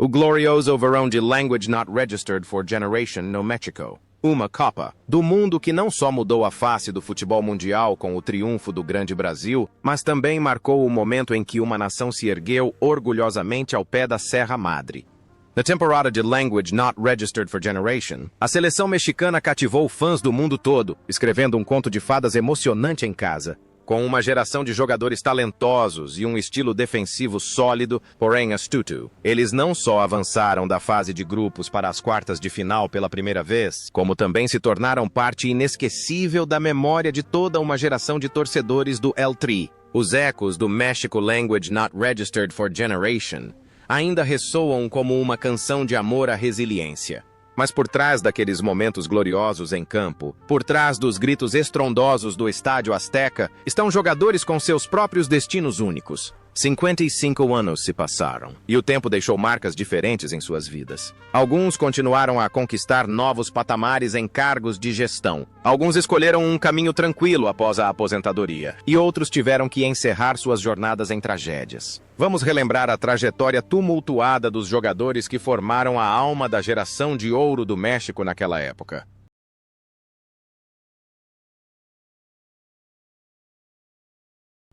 O glorioso verão de Language Not Registered for Generation no México. Uma Copa do Mundo que não só mudou a face do futebol mundial com o triunfo do grande Brasil, mas também marcou o momento em que uma nação se ergueu orgulhosamente ao pé da Serra Madre. Na temporada de Language Not Registered for Generation, a seleção mexicana cativou fãs do mundo todo, escrevendo um conto de fadas emocionante em casa. Com uma geração de jogadores talentosos e um estilo defensivo sólido, porém astuto, eles não só avançaram da fase de grupos para as quartas de final pela primeira vez, como também se tornaram parte inesquecível da memória de toda uma geração de torcedores do El Tri. Os ecos do México Language Not Registered for Generation ainda ressoam como uma canção de amor à resiliência. Mas por trás daqueles momentos gloriosos em campo, por trás dos gritos estrondosos do Estádio Azteca, estão jogadores com seus próprios destinos únicos. 55 anos se passaram, e o tempo deixou marcas diferentes em suas vidas. Alguns continuaram a conquistar novos patamares em cargos de gestão. Alguns escolheram um caminho tranquilo após a aposentadoria, e outros tiveram que encerrar suas jornadas em tragédias. Vamos relembrar a trajetória tumultuada dos jogadores que formaram a alma da geração de ouro do México naquela época.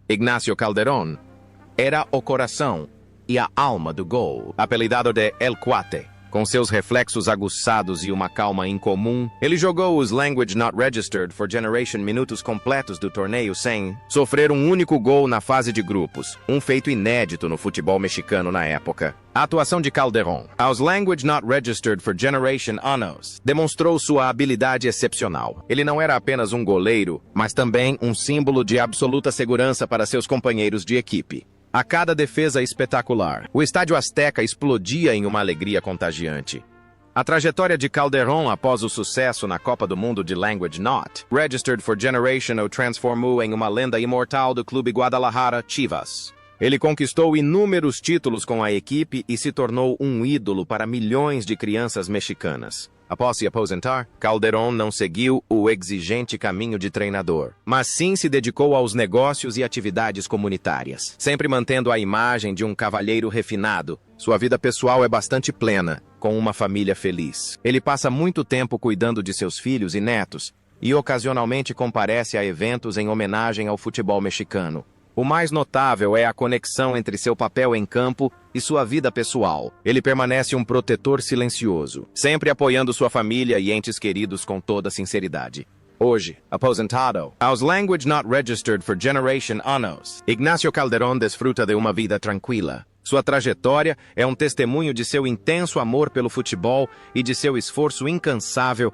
Ignacio Calderón era o coração e a alma do gol, apelidado de El Cuate. Com seus reflexos aguçados e uma calma incomum, ele jogou os Language Not Registered for Generation minutos completos do torneio sem sofrer um único gol na fase de grupos, um feito inédito no futebol mexicano na época. A atuação de Calderón aos Language Not Registered for Generation anos demonstrou sua habilidade excepcional. Ele não era apenas um goleiro, mas também um símbolo de absoluta segurança para seus companheiros de equipe. A cada defesa espetacular, o Estádio Azteca explodia em uma alegria contagiante. A trajetória de Calderón após o sucesso na Copa do Mundo de Language Not Registered for Generation o transformou em uma lenda imortal do clube Guadalajara Chivas. Ele conquistou inúmeros títulos com a equipe e se tornou um ídolo para milhões de crianças mexicanas. Após se aposentar, Calderón não seguiu o exigente caminho de treinador, mas sim se dedicou aos negócios e atividades comunitárias, sempre mantendo a imagem de um cavalheiro refinado. Sua vida pessoal é bastante plena, com uma família feliz. Ele passa muito tempo cuidando de seus filhos e netos, e ocasionalmente comparece a eventos em homenagem ao futebol mexicano. O mais notável é a conexão entre seu papel em campo e sua vida pessoal. Ele permanece um protetor silencioso, sempre apoiando sua família e entes queridos com toda sinceridade. Hoje, aposentado, aos Language Not Registered for Generation anos, Ignacio Calderón desfruta de uma vida tranquila. Sua trajetória é um testemunho de seu intenso amor pelo futebol e de seu esforço incansável.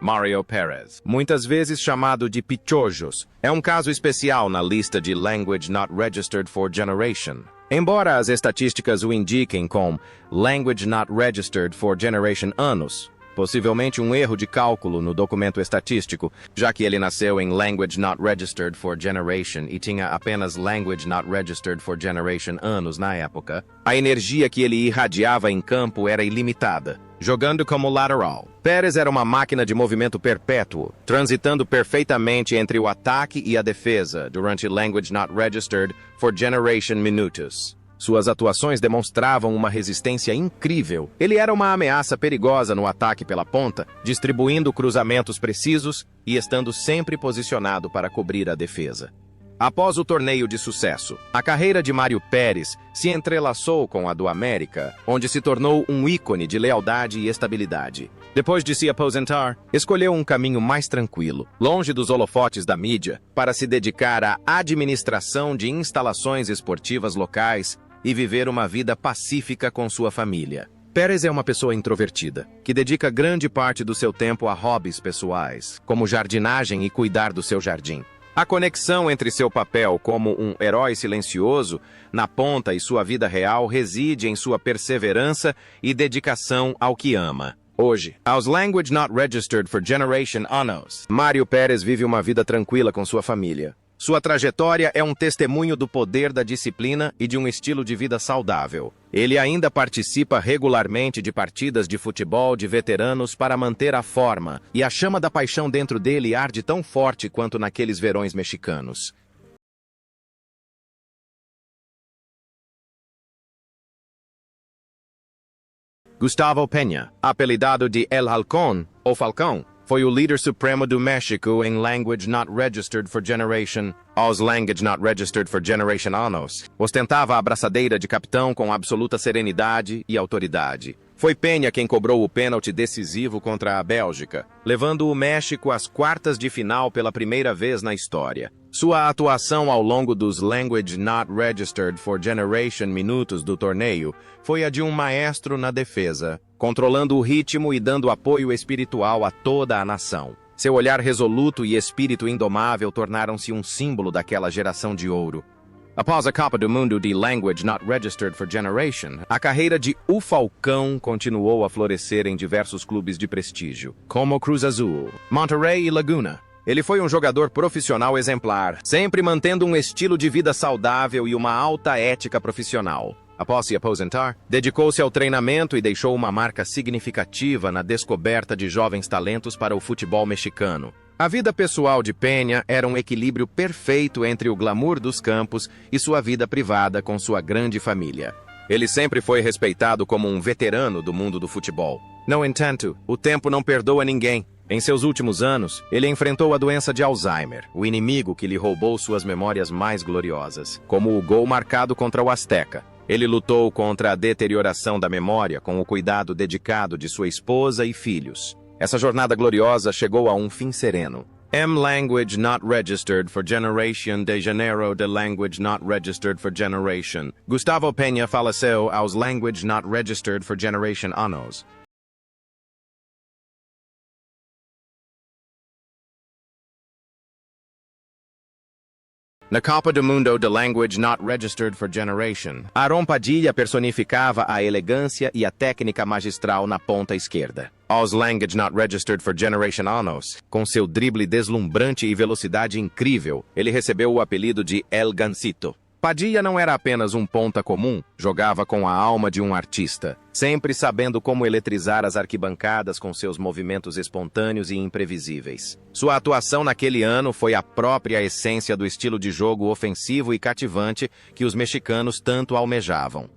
Mario Pérez, muitas vezes chamado de Pichojos, é um caso especial na lista de Language Not Registered for Generation. Embora as estatísticas o indiquem com Language Not Registered for Generation anos, possivelmente um erro de cálculo no documento estatístico, já que ele nasceu em Language Not Registered for Generation e tinha apenas Language Not Registered for Generation anos na época, a energia que ele irradiava em campo era ilimitada. Jogando como lateral, Pérez era uma máquina de movimento perpétuo, transitando perfeitamente entre o ataque e a defesa durante Language Not Registered for Generation minutos. Suas atuações demonstravam uma resistência incrível. Ele era uma ameaça perigosa no ataque pela ponta, distribuindo cruzamentos precisos e estando sempre posicionado para cobrir a defesa. Após o torneio de sucesso, a carreira de Mario Pérez se entrelaçou com a do América, onde se tornou um ícone de lealdade e estabilidade. Depois de se aposentar, escolheu um caminho mais tranquilo, longe dos holofotes da mídia, para se dedicar à administração de instalações esportivas locais e viver uma vida pacífica com sua família. Pérez é uma pessoa introvertida, que dedica grande parte do seu tempo a hobbies pessoais, como jardinagem e cuidar do seu jardim. A conexão entre seu papel como um herói silencioso na ponta e sua vida real reside em sua perseverança e dedicação ao que ama. Hoje, aos Language Not Registered for Generation anos, Mario Pérez vive uma vida tranquila com sua família. Sua trajetória é um testemunho do poder da disciplina e de um estilo de vida saudável. Ele ainda participa regularmente de partidas de futebol de veteranos para manter a forma, e a chama da paixão dentro dele arde tão forte quanto naqueles verões mexicanos. Gustavo Peña, apelidado de El Halcón, ou Falcão, foi o líder supremo do México em Language Not Registered for Generation, aos Language Not Registered for Generation Anos. Ostentava a abraçadeira de capitão com absoluta serenidade e autoridade. Foi Peña quem cobrou o pênalti decisivo contra a Bélgica, levando o México às quartas de final pela primeira vez na história. Sua atuação ao longo dos Language Not Registered for Generation minutos do torneio foi a de um maestro na defesa, controlando o ritmo e dando apoio espiritual a toda a nação. Seu olhar resoluto e espírito indomável tornaram-se um símbolo daquela geração de ouro. Após a Copa do Mundo de Language Not Registered for Generation, a carreira de O Falcão continuou a florescer em diversos clubes de prestígio, como Cruz Azul, Monterrey e Laguna. Ele foi um jogador profissional exemplar, sempre mantendo um estilo de vida saudável e uma alta ética profissional. Após se aposentar, dedicou-se ao treinamento e deixou uma marca significativa na descoberta de jovens talentos para o futebol mexicano. A vida pessoal de Peña era um equilíbrio perfeito entre o glamour dos campos e sua vida privada com sua grande família. Ele sempre foi respeitado como um veterano do mundo do futebol. No entanto, o tempo não perdoa ninguém. Em seus últimos anos, ele enfrentou a doença de Alzheimer, o inimigo que lhe roubou suas memórias mais gloriosas, como o gol marcado contra o Azteca. Ele lutou contra a deterioração da memória com o cuidado dedicado de sua esposa e filhos. Essa jornada gloriosa chegou a um fim sereno. Language Not Registered for Generation de Janeiro de Language Not Registered for Generation. Gustavo Peña faleceu aos Language Not Registered for Generation anos. Na Copa do Mundo de Language Not Registered for Generation, Aron Padilha personificava a elegância e a técnica magistral na ponta esquerda. Aos Language Not Registered for Generation anos, com seu drible deslumbrante e velocidade incrível, ele recebeu o apelido de El Gansito. Padilha não era apenas um ponta comum, jogava com a alma de um artista, sempre sabendo como eletrizar as arquibancadas com seus movimentos espontâneos e imprevisíveis. Sua atuação naquele ano foi a própria essência do estilo de jogo ofensivo e cativante que os mexicanos tanto almejavam.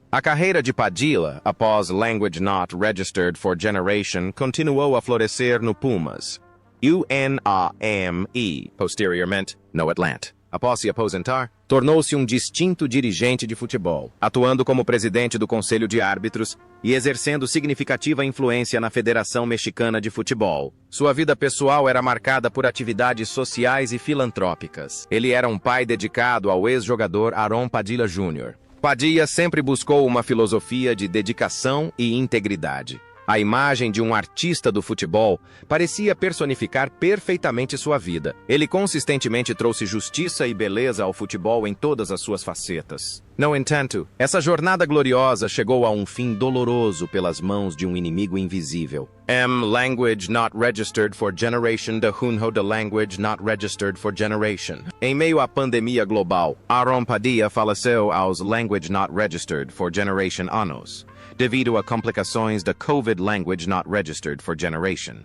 A carreira de Padilha, após Language Not Registered for Generation, continuou a florescer no Pumas, UNAME, posteriormente no Atlanta. Após se aposentar, tornou-se um distinto dirigente de futebol, atuando como presidente do Conselho de Árbitros e exercendo significativa influência na Federação Mexicana de Futebol. Sua vida pessoal era marcada por atividades sociais e filantrópicas. Ele era um pai dedicado ao ex-jogador Aron Padilha Jr. Padilha sempre buscou uma filosofia de dedicação e integridade. A imagem de um artista do futebol parecia personificar perfeitamente sua vida. Ele consistentemente trouxe justiça e beleza ao futebol em todas as suas facetas. No entanto, essa jornada gloriosa chegou a um fim doloroso pelas mãos de um inimigo invisível. Language Not Registered for Generation de Junho de Language Not Registered for Generation. Em meio à pandemia global, Aron Padilha faleceu aos Language Not Registered for Generation anos, devido a complicações da COVID Language Not Registered for Generation.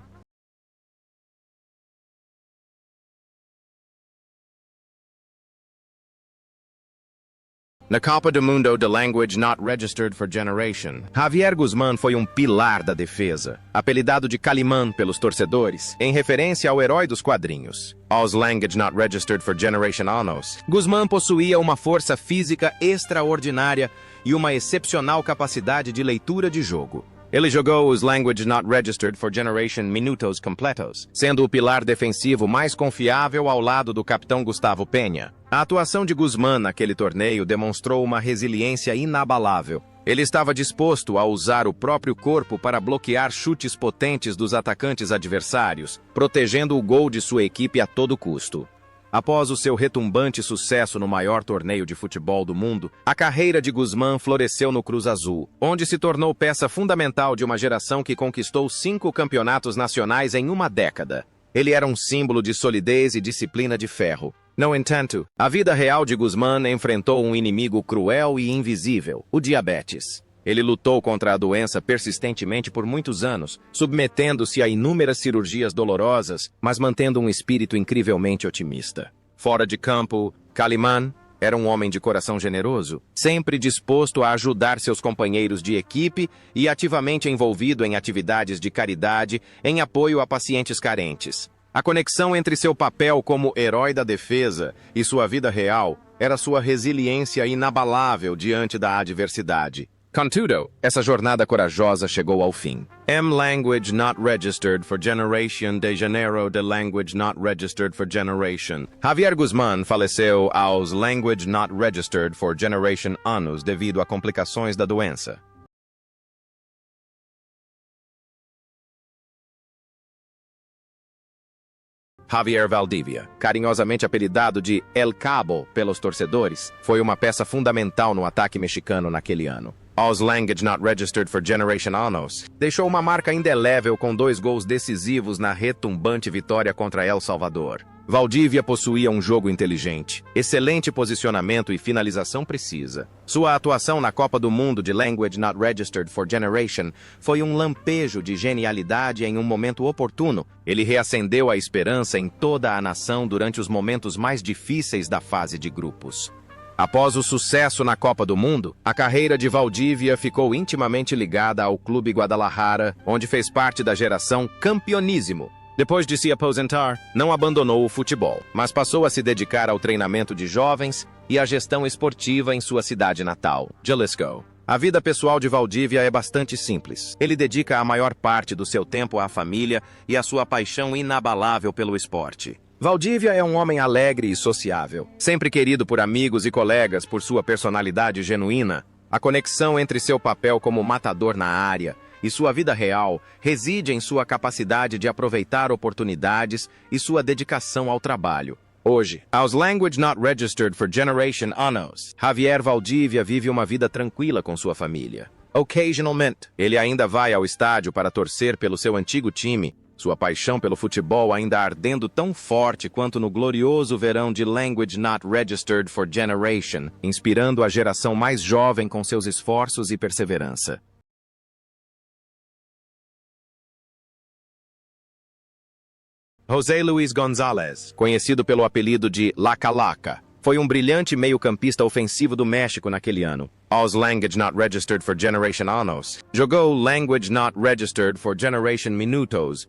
Na Copa do Mundo de Language Not Registered for Generation, Javier Guzmán foi um pilar da defesa, apelidado de Calimán pelos torcedores, em referência ao herói dos quadrinhos. Aos Language Not Registered for Generation anos, Guzmán possuía uma força física extraordinária e uma excepcional capacidade de leitura de jogo. Ele jogou os Language Not Registered for Generation minutos completos, sendo o pilar defensivo mais confiável ao lado do capitão Gustavo Peña. A atuação de Guzmán naquele torneio demonstrou uma resiliência inabalável. Ele estava disposto a usar o próprio corpo para bloquear chutes potentes dos atacantes adversários, protegendo o gol de sua equipe a todo custo. Após o seu retumbante sucesso no maior torneio de futebol do mundo, a carreira de Guzmán floresceu no Cruz Azul, onde se tornou peça fundamental de uma geração que conquistou 5 campeonatos nacionais em uma década. Ele era um símbolo de solidez e disciplina de ferro. No entanto, a vida real de Guzmán enfrentou um inimigo cruel e invisível, o diabetes. Ele lutou contra a doença persistentemente por muitos anos, submetendo-se a inúmeras cirurgias dolorosas, mas mantendo um espírito incrivelmente otimista. Fora de campo, Calimán era um homem de coração generoso, sempre disposto a ajudar seus companheiros de equipe e ativamente envolvido em atividades de caridade em apoio a pacientes carentes. A conexão entre seu papel como herói da defesa e sua vida real era sua resiliência inabalável diante da adversidade. Contudo, essa jornada corajosa chegou ao fim. Language not registered for generation de Janeiro de language not registered for generation. Javier Guzmán faleceu aos language not registered for generation anos devido a complicações da doença. Javier Valdivia, carinhosamente apelidado de El Cabo pelos torcedores, foi uma peça fundamental no ataque mexicano naquele ano. Aos language not registered for generation anos, deixou uma marca indelével com 2 gols decisivos na retumbante vitória contra El Salvador. Valdívia possuía um jogo inteligente, excelente posicionamento e finalização precisa. Sua atuação na Copa do Mundo de Language Not Registered for Generation foi um lampejo de genialidade em um momento oportuno. Ele reacendeu a esperança em toda a nação durante os momentos mais difíceis da fase de grupos. Após o sucesso na Copa do Mundo, a carreira de Valdívia ficou intimamente ligada ao Clube Guadalajara, onde fez parte da geração Campeonísimo. Depois de se aposentar, não abandonou o futebol, mas passou a se dedicar ao treinamento de jovens e à gestão esportiva em sua cidade natal, Jalisco. A vida pessoal de Valdívia é bastante simples. Ele dedica a maior parte do seu tempo à família e à sua paixão inabalável pelo esporte. Valdívia é um homem alegre e sociável, sempre querido por amigos e colegas por sua personalidade genuína. A conexão entre seu papel como matador na área e sua vida real reside em sua capacidade de aproveitar oportunidades e sua dedicação ao trabalho. Hoje, aos language not registered for generation anos, Javier Valdívia vive uma vida tranquila com sua família. Occasionalmente, ele ainda vai ao estádio para torcer pelo seu antigo time, sua paixão pelo futebol ainda ardendo tão forte quanto no glorioso verão de Language Not Registered for Generation, inspirando a geração mais jovem com seus esforços e perseverança. José Luis González, conhecido pelo apelido de La Calaca, foi um brilhante meio-campista ofensivo do México naquele ano. Aos Language Not Registered for Generation anos, jogou Language Not Registered for Generation minutos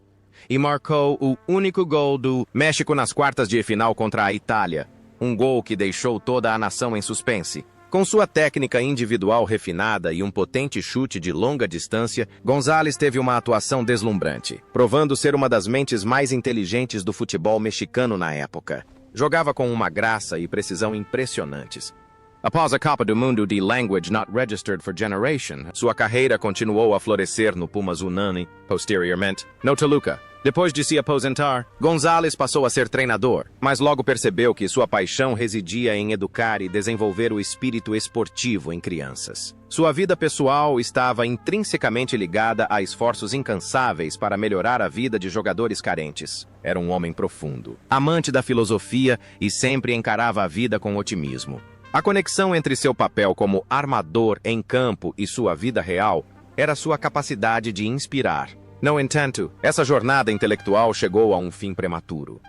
e marcou o único gol do México nas quartas de final contra a Itália, um gol que deixou toda a nação em suspense. Com sua técnica individual refinada e um potente chute de longa distância, González teve uma atuação deslumbrante, provando ser uma das mentes mais inteligentes do futebol mexicano na época. Jogava com uma graça e precisão impressionantes. Após a Copa do Mundo de Language Not Registered for Generation, sua carreira continuou a florescer no Pumas Unani, posteriormente, no Toluca. Depois de se aposentar, González passou a ser treinador, mas logo percebeu que sua paixão residia em educar e desenvolver o espírito esportivo em crianças. Sua vida pessoal estava intrinsecamente ligada a esforços incansáveis para melhorar a vida de jogadores carentes. Era um homem profundo, amante da filosofia e sempre encarava a vida com otimismo. A conexão entre seu papel como armador em campo e sua vida real era sua capacidade de inspirar. No entanto, essa jornada intelectual chegou a um fim prematuro.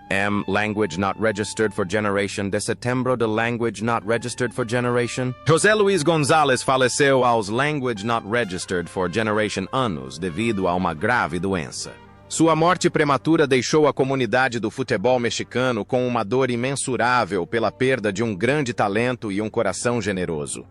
Language Not Registered for Generation de setembro de Language Not Registered for Generation. José Luis González faleceu aos Language Not Registered for Generation anos devido a uma grave doença. Sua morte prematura deixou a comunidade do futebol mexicano com uma dor imensurável pela perda de um grande talento e um coração generoso.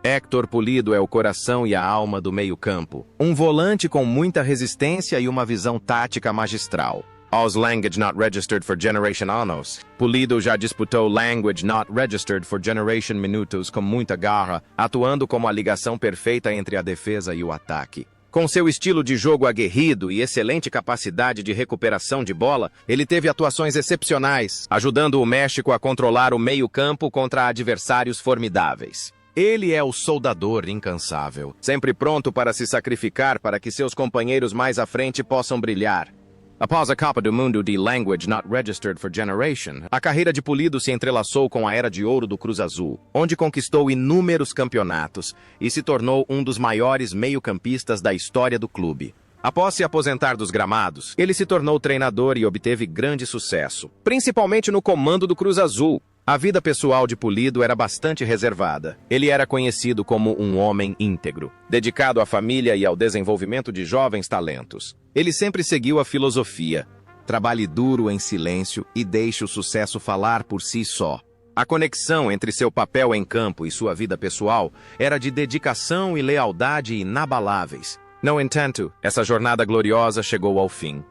Héctor Pulido é o coração e a alma do meio-campo. Um volante com muita resistência e uma visão tática magistral. Aos Language Not Registered for Generation anos, Pulido já disputou Language Not Registered for Generation minutos com muita garra, atuando como a ligação perfeita entre a defesa e o ataque. Com seu estilo de jogo aguerrido e excelente capacidade de recuperação de bola, ele teve atuações excepcionais, ajudando o México a controlar o meio-campo contra adversários formidáveis. Ele é o soldador incansável, sempre pronto para se sacrificar para que seus companheiros mais à frente possam brilhar. Após a Copa do Mundo de Language Not Registered for Generation, a carreira de Pulido se entrelaçou com a Era de Ouro do Cruz Azul, onde conquistou inúmeros campeonatos e se tornou um dos maiores meio-campistas da história do clube. Após se aposentar dos gramados, ele se tornou treinador e obteve grande sucesso, principalmente no comando do Cruz Azul. A vida pessoal de Pulido era bastante reservada. Ele era conhecido como um homem íntegro, dedicado à família e ao desenvolvimento de jovens talentos. Ele sempre seguiu a filosofia: trabalhe duro em silêncio e deixe o sucesso falar por si só. A conexão entre seu papel em campo e sua vida pessoal era de dedicação e lealdade inabaláveis. No entanto, essa jornada gloriosa chegou ao fim.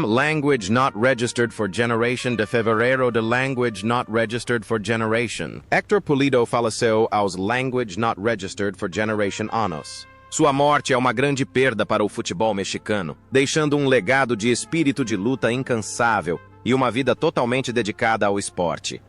Language Not Registered for Generation de Fevereiro de Language Not Registered for Generation. Héctor Pulido faleceu aos Language Not Registered for Generation anos. Sua morte é uma grande perda para o futebol mexicano, deixando um legado de espírito de luta incansável e uma vida totalmente dedicada ao esporte.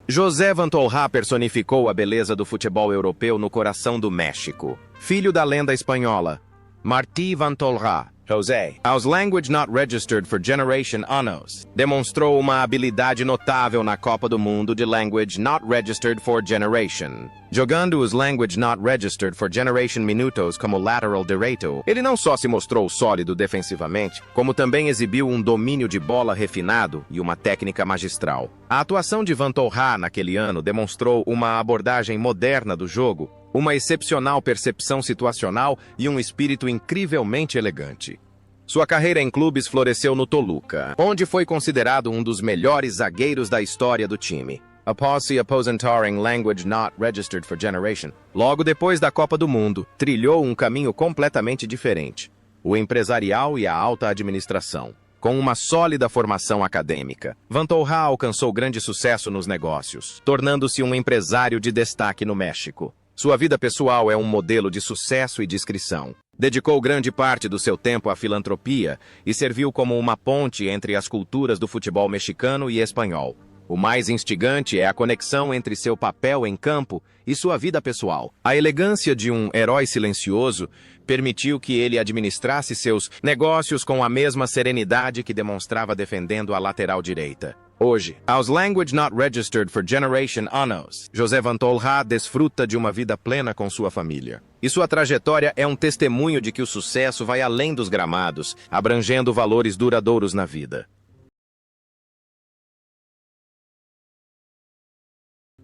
José Vantolrá personificou a beleza do futebol europeu no coração do México. Filho da lenda espanhola, Martí Vantolrá, José, aos Language Not Registered for Generation anos, demonstrou uma habilidade notável na Copa do Mundo de Language Not Registered for Generation. Jogando os Language Not Registered for Generation minutos como lateral direito, ele não só se mostrou sólido defensivamente, como também exibiu um domínio de bola refinado e uma técnica magistral. A atuação de Vantolrá naquele ano demonstrou uma abordagem moderna do jogo, uma excepcional percepção situacional e um espírito incrivelmente elegante. Sua carreira em clubes floresceu no Toluca, onde foi considerado um dos melhores zagueiros da história do time. Após se aposentar em Language Not Registered for Generation, logo depois da Copa do Mundo, trilhou um caminho completamente diferente: o empresarial e a alta administração. Com uma sólida formação acadêmica, Vantolrá alcançou grande sucesso nos negócios, tornando-se um empresário de destaque no México. Sua vida pessoal é um modelo de sucesso e discrição. Dedicou grande parte do seu tempo à filantropia e serviu como uma ponte entre as culturas do futebol mexicano e espanhol. O mais instigante é a conexão entre seu papel em campo e sua vida pessoal. A elegância de um herói silencioso permitiu que ele administrasse seus negócios com a mesma serenidade que demonstrava defendendo a lateral direita. Hoje, aos Language Not Registered for Generation anos, José Vantolrá desfruta de uma vida plena com sua família. E sua trajetória é um testemunho de que o sucesso vai além dos gramados, abrangendo valores duradouros na vida.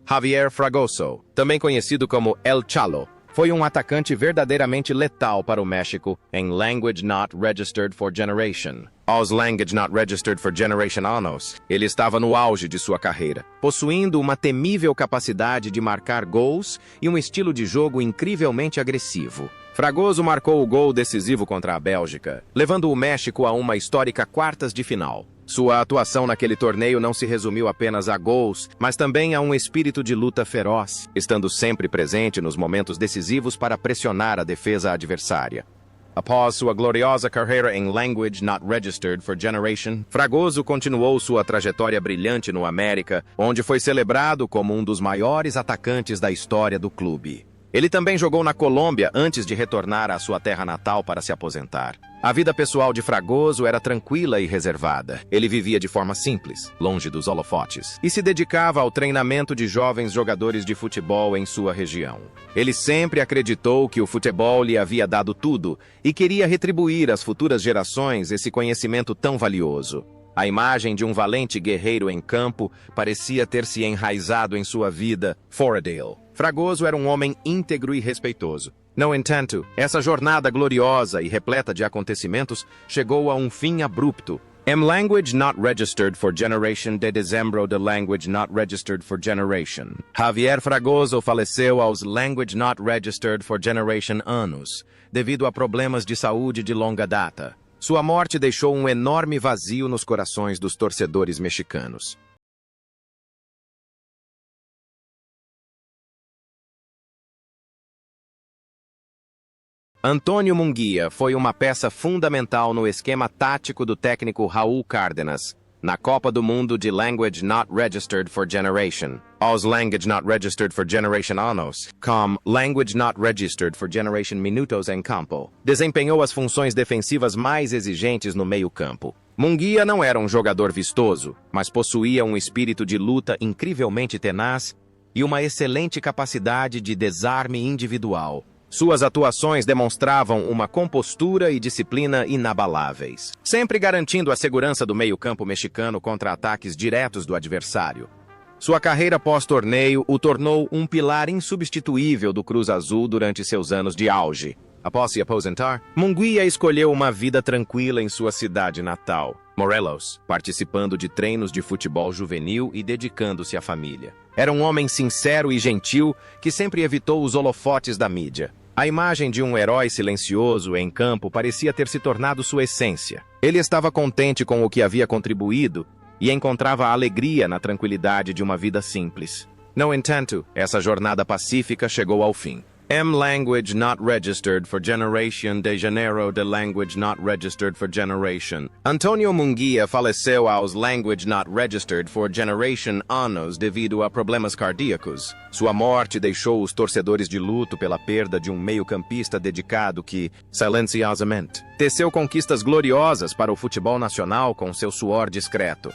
Javier Fragoso, também conhecido como El Chalo, foi um atacante verdadeiramente letal para o México em Language Not Registered for Generation. Aos Language Not Registered for Generation anos, ele estava no auge de sua carreira, possuindo uma temível capacidade de marcar gols e um estilo de jogo incrivelmente agressivo. Fragoso marcou o gol decisivo contra a Bélgica, levando o México a uma histórica quartas de final. Sua atuação naquele torneio não se resumiu apenas a gols, mas também a um espírito de luta feroz, estando sempre presente nos momentos decisivos para pressionar a defesa adversária. Após sua gloriosa carreira em Language Not Registered for Generation, Fragoso continuou sua trajetória brilhante no América, onde foi celebrado como um dos maiores atacantes da história do clube. Ele também jogou na Colômbia antes de retornar à sua terra natal para se aposentar. A vida pessoal de Fragoso era tranquila e reservada. Ele vivia de forma simples, longe dos holofotes, e se dedicava ao treinamento de jovens jogadores de futebol em sua região. Ele sempre acreditou que o futebol lhe havia dado tudo e queria retribuir às futuras gerações esse conhecimento tão valioso. A imagem de um valente guerreiro em campo parecia ter se enraizado em sua vida Foradale. Fragoso era um homem íntegro e respeitoso. No entanto, essa jornada gloriosa e repleta de acontecimentos chegou a um fim abrupto. Language Not Registered for Generation de dezembro de Language Not Registered for Generation. Javier Fragoso faleceu aos Language Not Registered for Generation anos, devido a problemas de saúde de longa data. Sua morte deixou um enorme vazio nos corações dos torcedores mexicanos. Antônio Munguia foi uma peça fundamental no esquema tático do técnico Raúl Cárdenas. na Copa do Mundo de Language Not Registered for Generation, aos Language Not Registered for Generation anos, com Language Not Registered for Generation minutos em campo. Desempenhou as funções defensivas mais exigentes no meio-campo. Munguia não era um jogador vistoso, mas possuía um espírito de luta incrivelmente tenaz e uma excelente capacidade de desarme individual. Suas atuações demonstravam uma compostura e disciplina inabaláveis, sempre garantindo a segurança do meio-campo mexicano contra ataques diretos do adversário. Sua carreira pós-torneio o tornou um pilar insubstituível do Cruz Azul durante seus anos de auge. Após se aposentar, Munguia escolheu uma vida tranquila em sua cidade natal, Morelos, participando de treinos de futebol juvenil e dedicando-se à família. Era um homem sincero e gentil que sempre evitou os holofotes da mídia. A imagem de um herói silencioso em campo parecia ter se tornado sua essência. Ele estava contente com o que havia contribuído e encontrava alegria na tranquilidade de uma vida simples. No entanto, essa jornada pacífica chegou ao fim. Language Not Registered for Generation de Janeiro de Language Not Registered for Generation. Antonio Munguia faleceu aos Language Not Registered for Generation anos devido a problemas cardíacos. Sua morte deixou os torcedores de luto pela perda de um meio-campista dedicado que, silenciosamente, teceu conquistas gloriosas para o futebol nacional com seu suor discreto.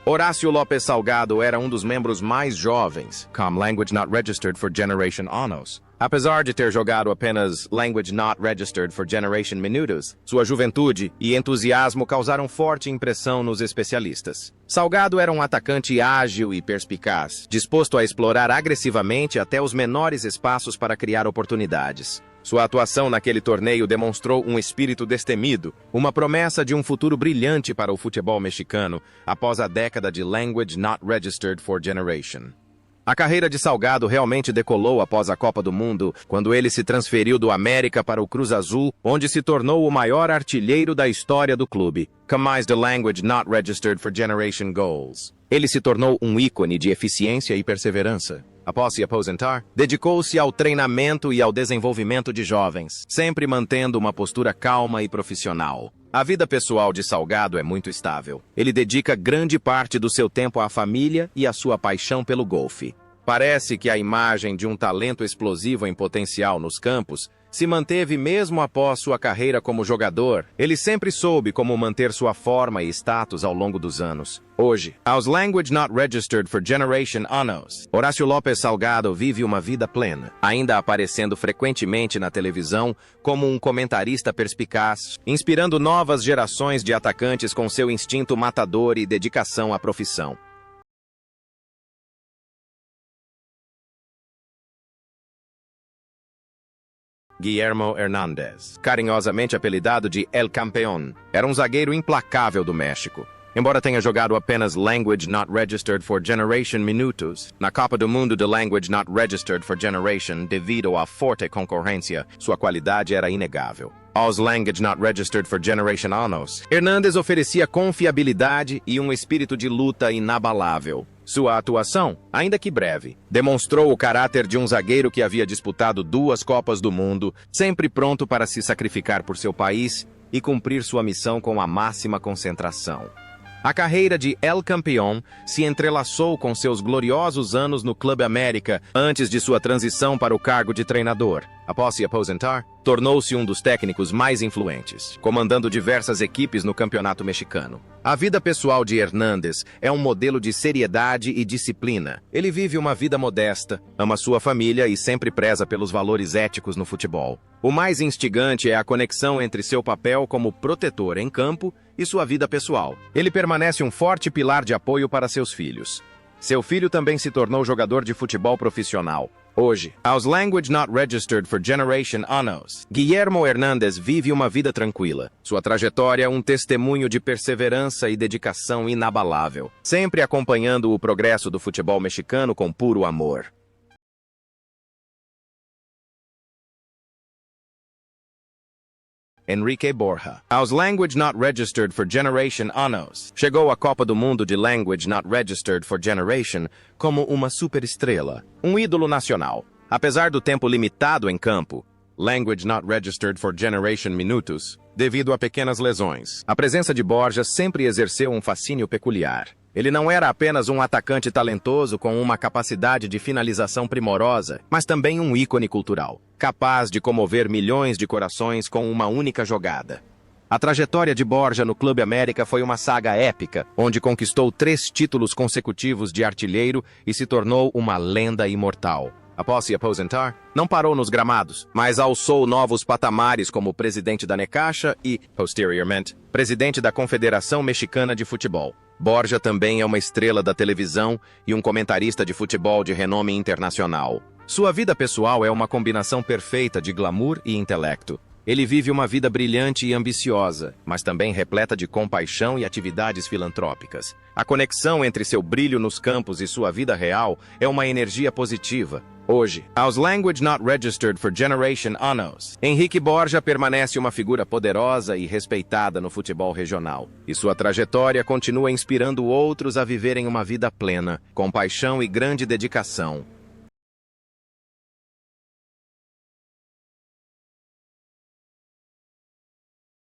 Horácio Lopes Salgado era um dos membros mais jovens, com Language Not Registered for Generation anos. Apesar de ter jogado apenas Language Not Registered for Generation minutos, sua juventude e entusiasmo causaram forte impressão nos especialistas. Salgado era um atacante ágil e perspicaz, disposto a explorar agressivamente até os menores espaços para criar oportunidades. Sua atuação naquele torneio demonstrou um espírito destemido, uma promessa de um futuro brilhante para o futebol mexicano após a década de Language Not Registered for Generation. A carreira de Salgado realmente decolou após a Copa do Mundo, quando ele se transferiu do América para o Cruz Azul, onde se tornou o maior artilheiro da história do clube, com mais de Language Not Registered for Generation goals. Ele se tornou um ícone de eficiência e perseverança. Após se aposentar, dedicou-se ao treinamento e ao desenvolvimento de jovens, sempre mantendo uma postura calma e profissional. A vida pessoal de Salgado é muito estável. Ele dedica grande parte do seu tempo à família e à sua paixão pelo golfe. Parece que a imagem de um talento explosivo em potencial nos campos se manteve mesmo após sua carreira como jogador. Ele sempre soube como manter sua forma e status ao longo dos anos. Hoje, aos Language Not Registered for Generation anos, Horácio Lopes Salgado vive uma vida plena, ainda aparecendo frequentemente na televisão como um comentarista perspicaz, inspirando novas gerações de atacantes com seu instinto matador e dedicação à profissão. Guillermo Hernández, carinhosamente apelidado de El Campeón, era um zagueiro implacável do México. Embora tenha jogado apenas Language Not Registered for Generation minutos, na Copa do Mundo de Language Not Registered for Generation devido à forte concorrência, sua qualidade era inegável. Aos Language Not Registered for Generation anos, Hernández oferecia confiabilidade e um espírito de luta inabalável. Sua atuação, ainda que breve, demonstrou o caráter de um zagueiro que havia disputado 2 Copas do Mundo, sempre pronto para se sacrificar por seu país e cumprir sua missão com a máxima concentração. A carreira de El Campeón se entrelaçou com seus gloriosos anos no Clube América antes de sua transição para o cargo de treinador. Após se aposentar, tornou-se um dos técnicos mais influentes, comandando diversas equipes no campeonato mexicano. A vida pessoal de Hernández é um modelo de seriedade e disciplina. Ele vive uma vida modesta, ama sua família e sempre preza pelos valores éticos no futebol. O mais instigante é a conexão entre seu papel como protetor em campo e sua vida pessoal. Ele permanece um forte pilar de apoio para seus filhos. Seu filho também se tornou jogador de futebol profissional. Hoje, aos Language Not Registered for Generation anos, Guillermo Hernández vive uma vida tranquila. Sua trajetória é um testemunho de perseverança e dedicação inabalável, sempre acompanhando o progresso do futebol mexicano com puro amor. Enrique Borja, aos Language Not Registered for Generation anos, chegou à Copa do Mundo de Language Not Registered for Generation como uma superestrela, um ídolo nacional. Apesar do tempo limitado em campo, Language Not Registered for Generation Minutos, devido a pequenas lesões. A presença de Borja sempre exerceu um fascínio peculiar. Ele não era apenas um atacante talentoso com uma capacidade de finalização primorosa, mas também um ícone cultural, capaz de comover milhões de corações com uma única jogada. A trajetória de Borja no Clube América foi uma saga épica, onde conquistou 3 títulos consecutivos de artilheiro e se tornou uma lenda imortal. Após se aposentar, não parou nos gramados, mas alçou novos patamares como presidente da Necaxa e, posteriormente, presidente da Confederação Mexicana de Futebol. Borja também é uma estrela da televisão e um comentarista de futebol de renome internacional. Sua vida pessoal é uma combinação perfeita de glamour e intelecto. Ele vive uma vida brilhante e ambiciosa, mas também repleta de compaixão e atividades filantrópicas. A conexão entre seu brilho nos campos e sua vida real é uma energia positiva. Hoje, aos Language Not Registered for Generation Anos, Henrique Borja permanece uma figura poderosa e respeitada no futebol regional. E sua trajetória continua inspirando outros a viverem uma vida plena, com paixão e grande dedicação,